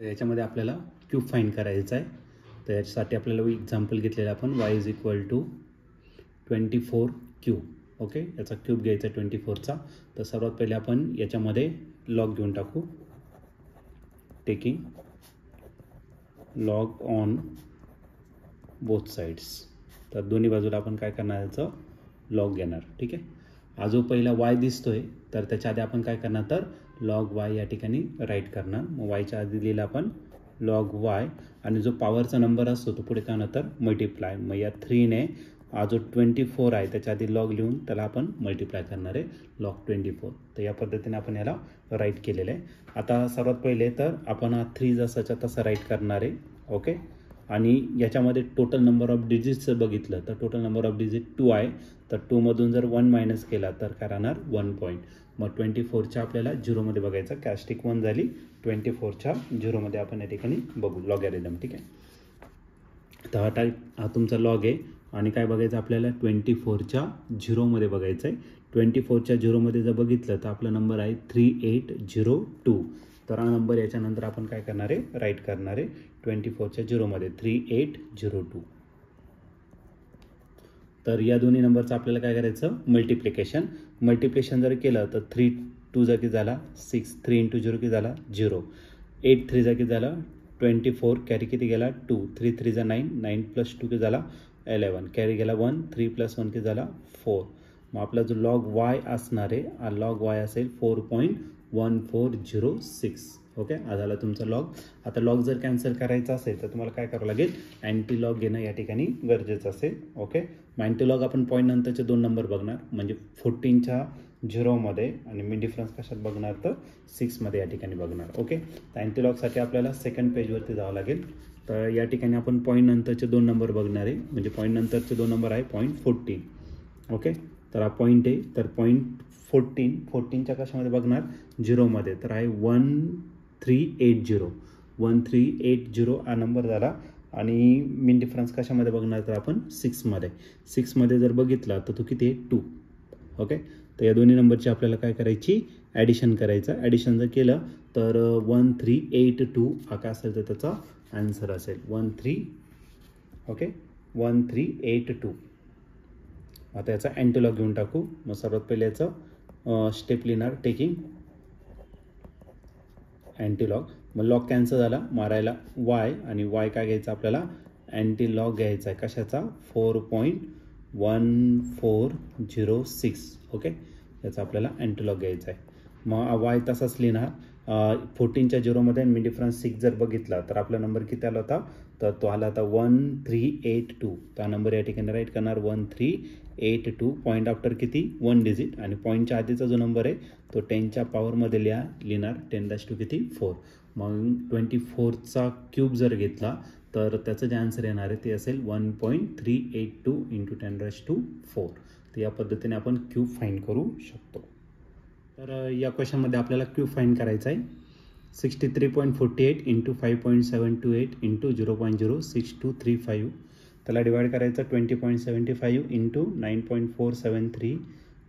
तर याच्यामध्ये आपल्याला क्यूब फाइंड करायचा आहे. तर याच्यासाठी आपल्याला एक्झाम्पल घेतलेलं आपण y is equal to 24 cube. Okay, याचा क्यूब घ्यायचा 24चा. तर सर्वात पहिले आपण याच्यामध्ये लॉग घेऊन टाकू. Taking log on both sides. तर दोन्ही बाजूला आपण काय करणार, याचं लॉग घेणार. ठीक आहे. हा जो पहिला y दिसतोय तर त्याच्या आधी आपण काय करणार, तर लॉग y या ठिकाणी राईट करणार. मग yच्या आधी लिहिलं आपण लॉग y आणि जो पॉवरचा नंबर असतो तो पुढे काय तर मल्टिप्लाय. मग या 3ने हा जो 24 आहे त्याच्या आधी लॉग लिहून त्याला आपण मल्टिप्लाय करणार आहे लॉग 24. तर या पद्धतीने आपण याला राईट केलेलं आहे. आता सर्वात पहिले तर आपण हा 3 जसाच्या तसा राईट करणार आहे. ओके, आणि याच्यामध्ये टोटल नंबर ऑफ डिजिट्स बघितलं तर टोटल नंबर ऑफ डिजिट 2 आहे. तर 2 मधून जर 1 मायनस केला तर काय राहणार 1 पॉईंट. मग 24च्या आपल्याला 0मध्ये बघायचं. कॅस्टिक 1 झाली, 24च्या 0मध्ये आपण या ठिकाणी बघू लॉगॅरिथम. ठीक आहे. तर हा तुमचा लॉग आहे आणि काय बघायचं आपल्याला 24च्या 0मध्ये बघायचं आहे. 24च्या 0मध्ये जर बघितलं तर आपला नंबर आहे 3802. तर हा नंबर याच्यानंतर आपण काय करणार आहे, राईट करणार आहे 24च्या 0मध्ये 3802. तर या दोन्ही नंबरचं आपल्याला काय करायचं, मल्टिप्लिकेशन जर केलं तर 3 2 जा किती झाला 6, 3 इंटू 0 किती झाला 0, 8 3 जा किती झाला 24, कॅरी किती गेला 2, 3 3 जा 9, 9 प्लस 2 किती झाला 11, कॅरी गेला 1, 3 प्लस 1 किती झाला 4. मग आपला जो लॉग वाय असणार आहे हा लॉग वाय असेल 4.1406. ओके, हा झाला तुमचा लॉग. आता लॉग जर कॅन्सल करायचा असेल तर तुम्हाला काय करावं लागेल, अँटी लॉग घेणं या ठिकाणी गरजेचं असेल. ओके, अँटी लॉग आपण पॉईंट नंतरचे 2 नंबर बघणार, म्हणजे 14च्या 0मध्ये आणि मी डिफरन्स कशात बघणार तर 6मध्ये या ठिकाणी बघणार. ओके, तर अँटी लॉगसाठी आपल्याला सेकंड पेजवरती जावं लागेल. तर या ठिकाणी आपण पॉईंट नंतरचे 2 नंबर बघणार आहे, म्हणजे पॉईंट नंतरचे 2 नंबर आहे पॉईंट 14. ओके, तर हा पॉईंट आहे. तर पॉईंट 14च्या कशामध्ये बघणार 0मध्ये, तर आहे 1380 हा नंबर झाला. आणि मीन डिफरन्स कशामध्ये बघणार तर आपण 6मध्ये जर बघितला तर तो किती आहे 2. ओके, तर या दोन्ही नंबरची आपल्याला काय करायची, ॲडिशन करायचं. ॲडिशन जर केलं तर 1382 हा काय असेल तर त्याचा आन्सर असेल 1382. आता याचा अँटीलॉग घेऊन टाकू. मग सर्वात पहिले याचं स्टेप लिहिणार, टेकिंग अँटीलॉग. मग लॉग कॅन्सल झाला, मारायला वाय आणि वाय काय घ्यायचं आपल्याला अँटीलॉग घ्यायचा आहे कशाचा 4.1406. ओके, याचा आपल्याला अँटीलॉग घ्यायचा आहे. मग वाय तसाच लिहिणार. 14च्या 0मध्ये मी डिफरन्स 6 जर बघितला तर आपला नंबर किती आला होता, तर तो आला होता 1382. त्या नंबर या ठिकाणी राईट करणार 1382. पॉईंट आफ्टर किती 1 डिजिट आणि पॉईंटच्या आधीचा जो नंबर आहे तो 10च्या पॉवरमध्ये लिहिणार 10⁻² किती 4. मग 24चा क्यूब जर घेतला तर त्याचं जे आन्सर येणार आहे ते असेल 1.382 इंटू 10⁻⁴. तर या पद्धतीने आपण क्यूब फाइंड करू शकतो. तर या क्वेश्चनमध्ये आपल्याला क्यूब फाइंड करायचा आहे. 63.48 इंटू 5.728 इंटू 0.06235. त्याला डिवाइड करायचं 20.75 इंटू 9.473.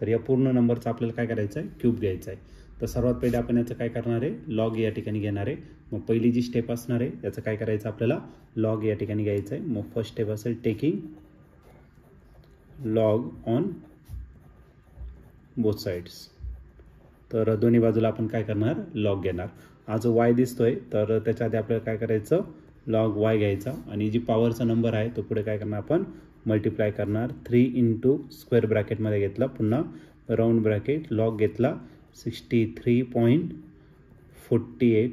तर या पूर्ण नंबरचा आपल्याला काय करायचं आहे, क्यूब घ्यायचा आहे. तर सर्वात पहिले आपण याचं काय करणार आहे, लॉग या ठिकाणी घेणार आहे. मग पहिली जी स्टेप असणार आहे याचं काय करायचं आपल्याला लॉग या ठिकाणी घ्यायचं आहे. मग फर्स्ट स्टेप असेल taking log on both sides. तर दोन्ही बाजूला आपण काय करणार लॉग घेणार. हा जो वाय दिसतोय तर त्याच्या आधी आपल्याला काय करायचं लॉग वाय घ्यायचा आणि जी पॉवरचा नंबर आहे तो पुढे काय करणार आपण मल्टिप्लाय करणार. 3 इंटू स्क्वेअर ब्रॅकेटमध्ये घेतला, पुन्हा राऊंड ब्रॅकेट लॉग घेतला 63.48.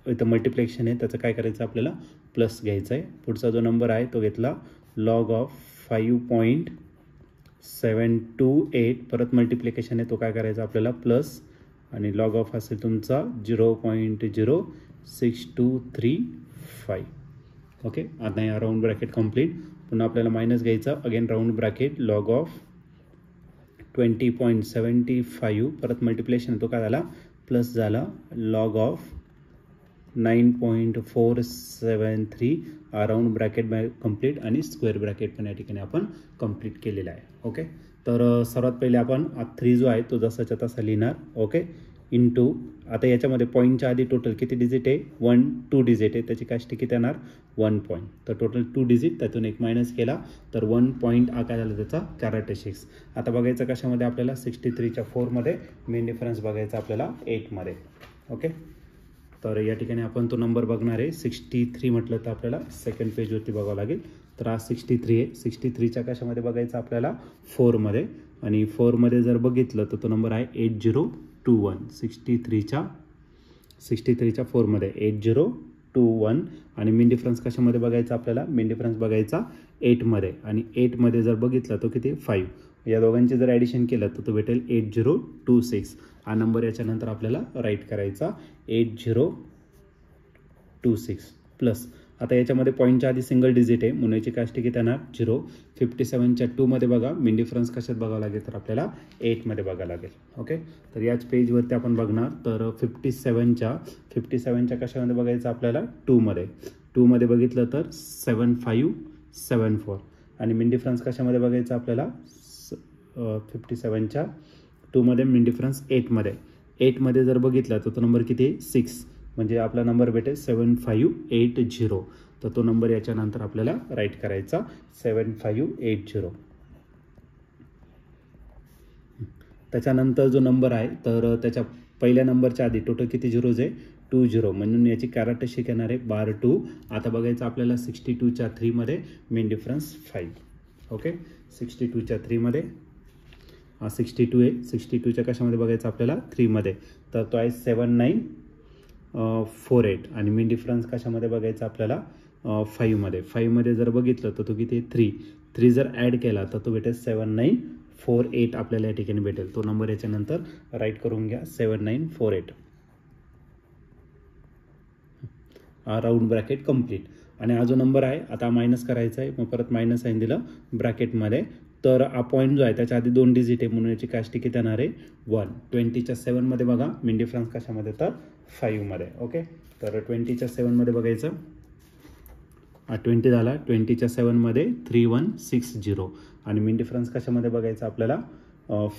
इथं मल्टिप्लिकेशन आहे त्याचं काय करायचं आपल्याला प्लस घ्यायचं आहे. पुढचा जो नंबर आहे तो घेतला लॉग ऑफ 5.728. परत मल्टिप्लिकेशन आहे तो काय करायचा आपल्याला प्लस आणि लॉग ऑफ असेल तुमचा 0.06235. ओके, आता या राऊंड ब्रॅकेट कंप्लीट. पुन्हा आपल्याला मायनस घ्यायचा, again round bracket log of 20.75. परत मल्टिप्लिकेशन तो काय झाला प्लस झाला log of 9.473. Round bracket complete आणि स्क्वेअर ब्रॅकेट पण या ठिकाणी आपण कंप्लीट केलेला आहे. ओके, तर सर्वात पहिले आपण 3 जो आहे तो जसाच्या तसा लिहिणार. ओके, इंटू आता याच्यामध्ये पॉईंटच्या आधी टोटल किती डिजिट आहे 2 डिजिट आहे त्याची काष्टी किती येणार 1 पॉईंट तर टोटल 2 डिजिट त्यातून एक मायनस केला तर 1 पॉईंट काय झालं त्याचा कॅरेक्टरिस्टिक्स. आता बघायचं कशामध्ये आपल्याला 63च्या 4मध्ये मेन डिफरन्स बघायचा आपल्याला 8मध्ये. ओके तर या ठिकाणी आपण तो नंबर बघणार आहे 63 म्हटलं तर आपल्याला सेकंड पेजवरती बघावं लागेल. तर हा 63 आहे 63च्या कशामध्ये बघायचं आपल्याला 4मध्ये आणि 4मध्ये जर बघितलं तर तो नंबर आहे 8021. 63च्या 4मध्ये 8021 आणि मेन डिफरन्स कशामध्ये बघायचा आपल्याला मेन डिफरन्स बघायचा 8मध्ये आणि 8मध्ये जर बघितलं तो किती 5 या दोघांचे जर ॲडिशन केलं तर तो भेटेल 8026. हा नंबर याच्यानंतर आपल्याला राईट करायचा 8026 प्लस आता याच्यामध्ये पॉईंटच्या आधी सिंगल डिजिट आहे म्हणून याची काष्टी किती येणार 0. 57च्या 2मध्ये बघा मेन डिफरन्स कशात बघावं लागेल तर आपल्याला 8मध्ये बघावं लागेल. ओके तर याच पेजवरती आपण बघणार तर 57च्या कशामध्ये बघायचं आपल्याला 2मध्ये बघितलं तर 7574 आणि मेन डिफरन्स कशामध्ये बघायचं आपल्याला 57च्या 2मध्ये मेन डिफरन्स 8मध्ये जर बघितला तर तो नंबर किती 6 म्हणजे आपला नंबर भेटेल 7580 तर तो नंबर याच्यानंतर आपल्याला राईट करायचा 7580. त्याच्यानंतर जो नंबर आहे तर त्याच्या पहिल्या नंबरच्या आधी टोटल किती झिरोज आहे 20 म्हणून याची कॅरेक्टरिस्टिक येणार आहे बार 2. आता बघायचं आपल्याला 62च्या 3मध्ये मेन डिफरन्स 5. ओके 62च्या 3मध्ये 62 आहे 62च्या कशामध्ये बघायचं आपल्याला 3मध्ये तर तो आहे 7948 आणि मेन डिफरन्स कशामध्ये बघायचं आपल्याला 5मध्ये जर बघितलं तर तो किती 3 जर ॲड केला तर तो भेटेल 7948 आपल्याला या ठिकाणी भेटेल. तो नंबर याच्यानंतर राईट करून घ्या 7948. राऊंड ब्रॅकेट कंप्लीट आणि हा जो नंबर आहे आता मायनस करायचा आहे मग परत मायनस साईन दिलं ब्रॅकेटमध्ये तर हा पॉईंट जो आहे त्याच्या आधी 2 डिजिट आहे म्हणून याची काष्टी किती येणार आहे 1. 20च्या 7मध्ये बघा मेन डिफरन्स कशामध्ये तर 5मध्ये. ओके तर 20च्या 7मध्ये बघायचं 20 झाला 20च्या 7मध्ये 3160 आणि मेन डिफरन्स कशामध्ये बघायचं आपल्याला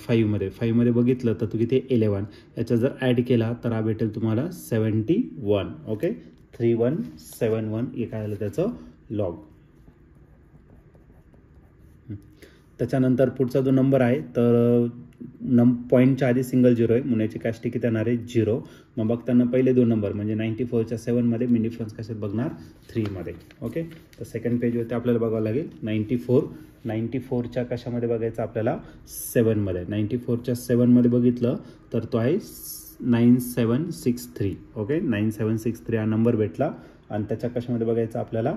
5मध्ये बघितलं तर तो किती 11 याचा जर ॲड केला तर हा भेटेल तुम्हाला 71. ओके 3171 हे काय आलं त्याचं लॉग. त्याच्यानंतर पुढचा जो नंबर आहे तर पॉईंटच्या आधी सिंगल 0 आहे म्हणून याची काष्टी किती येणार आहे 0. मग बघताना पहिले 2 नंबर म्हणजे 94च्या 7मध्ये मेन डिफरन्स कशात बघणार 3मध्ये. ओके तर सेकंड पेजवरती आपल्याला बघावं लागेल 94च्या कशामध्ये बघायचं आपल्याला 7मध्ये. 94च्या 7मध्ये बघितलं तर तो आहे 9763. ओके 9763 हा नंबर भेटला आणि त्याच्या कशामध्ये बघायचं आपल्याला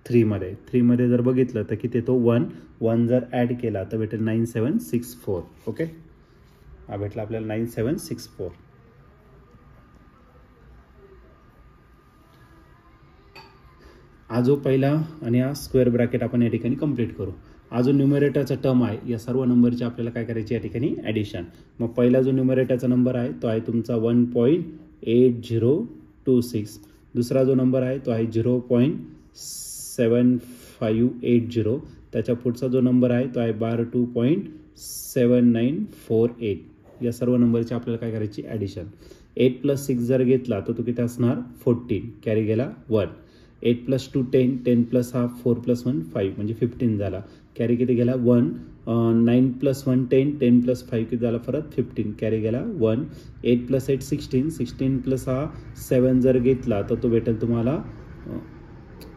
3मध्ये जर बघितलं तर किती तो 1 जर ॲड केला तर भेटेल 9764. ओके हा भेटला आपल्याला 9764. हा जो पहिला आणि हा स्क्वेअर ब्रॅकेट आपण या ठिकाणी कंप्लीट करू. हा जो न्यूमरेटरचा टर्म आहे या सर्व नंबरची आपल्याला काय करायची या ठिकाणी ॲडिशन. मग पहिला जो न्यूमरेटरचा नंबर आहे तो आहे तुमचा 1.8026. दुसरा जो नंबर आहे तो आहे 0.7580. त्याच्या पुढचा जो नंबर आहे तो आहे 2.7948. या सर्व नंबरची आपल्याला काय करायची ॲडिशन. 8 + 6 जर घेतला तर तो किती असणार 14 कॅरी गेला 1. 8 + 2 10 10 + हा 4 + 1 5 म्हणजे 15 झाला कॅरी किती गेला 1. 9 + 1 10 10 + 5 किती झाला परत 15 कॅरी गेला 1. 8 + 8 16 16 + हा 7 जर घेतला तर तो भेटेल तुम्हाला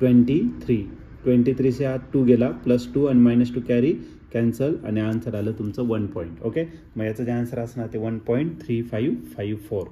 23. 23 से हा 2 गेला +2 आणि -2 कॅरी कॅन्सल आणि आन्सर आलं तुमचं 1 पॉईंट. ओके मग याचं जे आन्सर असणार ते 1.3554.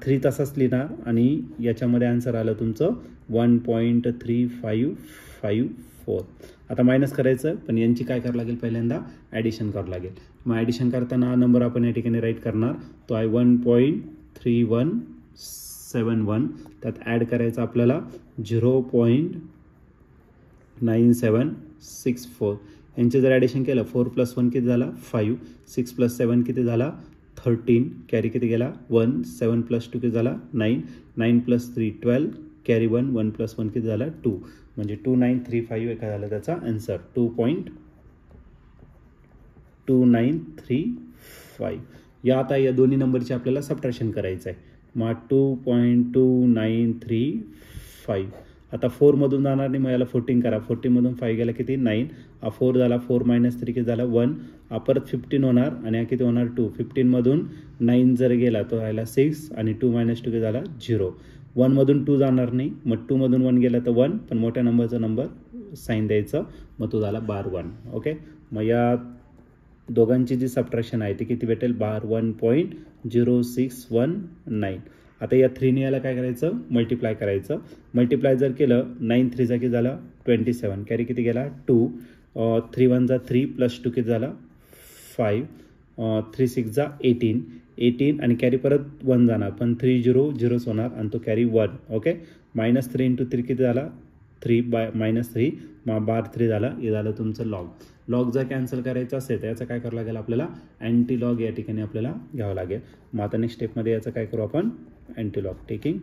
3 तसाच लिहिणार आणि याच्यामध्ये आन्सर आलं तुमचं 1.3554. आता मायनस करायचं पण यांची काय करावं लागेल पहिल्यांदा ॲडिशन करावं लागेल. मग ॲडिशन करताना हा नंबर आपण या ठिकाणी राईट करणार तो आहे 1.3171. त्यात ॲड करायचं आपल्याला 0.9764. यांचे जर ॲडिशन केलं 4 + 1 किती झाला 5. 6 + 7 किती झाला 13 कॅरी किती गेला 1. 7 + 2 किती झाला 9. 9 + 3 12 कॅरी 1. 1 + 1 किती झाला 2 म्हणजे 2935 एका झाला त्याचा आन्सर 2.2935. आता या दोन्ही नंबरची आपल्याला सबट्रॅक्शन करायचं आहे. मग 2.2935. आता 4मधून जाणार नाही, मग याला 14 करा. 14मधून 5 गेला किती 9. हा 4 झाला, 4 - 3 किती झाला 1. हा परत 15 होणार आणि हा किती होणार 2. 15मधून 9 जर गेला तो राहिला 6 आणि 2 - 2 किती झाला 0. 1मधून 2 जाणार नाही, मग 2मधून 1 गेला तर 1, पण मोठ्या नंबरचा नंबर साईन द्यायचं, मग तो झाला बार 1. ओके, मग या दोघांची जी सबट्रॅक्शन आहे ती किती भेटेल बार 1.0619. आता या 3ने याला काय करायचं मल्टिप्लाय करायचं. मल्टिप्लाय जर केलं 9 3 किती झालं 27, कॅरी किती गेला 2. 3 1 3 + 2 किती झाला 5. 3 6 18 आणि कॅरी परत 1 जाणार, पण 3 0 0 होणार आणि तो कॅरी 1. ओके, -3 × 3 किती झाला 3 -3, मग बार 3 झाला. हे झालं तुमचं लॉग. लॉग जर कॅन्सल करायचं असेल तर याचं काय करावं लागेल आपल्याला अँटी लॉग या ठिकाणी आपल्याला घ्यावं लागेल. मग आता नेक्स्ट स्टेपमध्ये याचं काय करू आपण anti log taking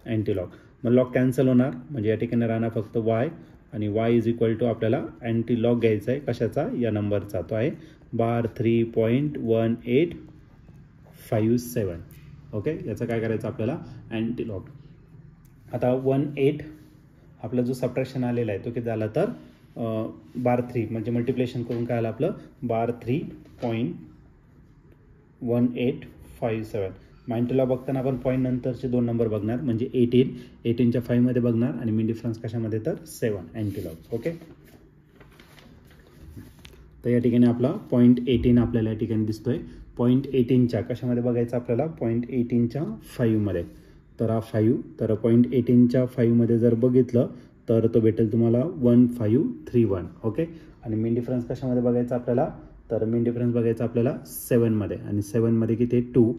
anti log. मग लॉग कॅन्सल होणार म्हणजे या ठिकाणी राहणार फक्त y आणि y = आपल्याला अँटी लॉग घ्यायचा आहे कशाचा या नंबरचा, तो आहे बार 3.1857. ओके, याचं काय करायचं आपल्याला अँटी लॉग. आता 18 आपला जो सबट्रॅक्शन आलेला आहे तो किती झाला तर बार 3 म्हणजे मल्टिप्लिकेशन करून काय आलं आपलं बार 3.1857. माइंडला बघताना आपण पॉईंट नंतरचे 2 नंबर बघणार म्हणजे 18च्या 5मध्ये बघणार आणि मीन डिफरन्स कशामध्ये तर 7 अँटी लॉग. ओके, तर या ठिकाणी आपला 0.18 आपल्याला या ठिकाणी दिसतोय. 0.18च्या कशामध्ये बघायचं आपल्याला 0.18च्या 5मध्ये, तर हा 5, तर 0.18च्या 5मध्ये जर बघितलं तर तो भेटेल तुम्हाला 1531. ओके, आणि मीन डिफरन्स कशामध्ये बघायचा आपल्याला तर मीन डिफरन्स बघायचा आपल्याला 7मध्ये आणि 7मध्ये किती 2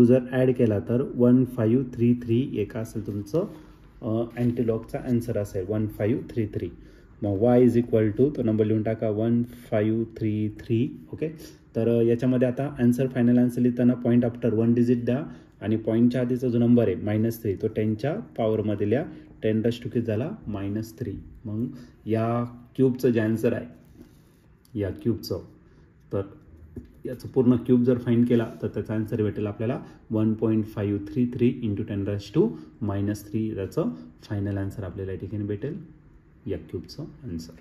जर ॲड केला तर 1533 एक असेल तुमचं अँटी लॉगचा आन्सर असेल 1533. मग y तो नंबर लिहून टाका 1533. ओके, तर याच्यामध्ये आता आन्सर फायनल आन्सर लिहिताना पॉईंट आफ्टर 1 डिजिट द्या आणि पॉईंटच्या आधीचा जो नंबर आहे -3 तो 10च्या पॉवरमध्ये लिहा. 10 किती झाला -3. मग या क्यूबचं जे आन्सर आहे या क्यूबचं, तर याचं पूर्ण क्यूब जर फाईंड केला तर त्याचा आन्सर भेटेल आपल्याला 1.533 × 10 - 3 याचं फायनल आन्सर आपल्याला या ठिकाणी भेटेल या क्यूबचं आन्सर.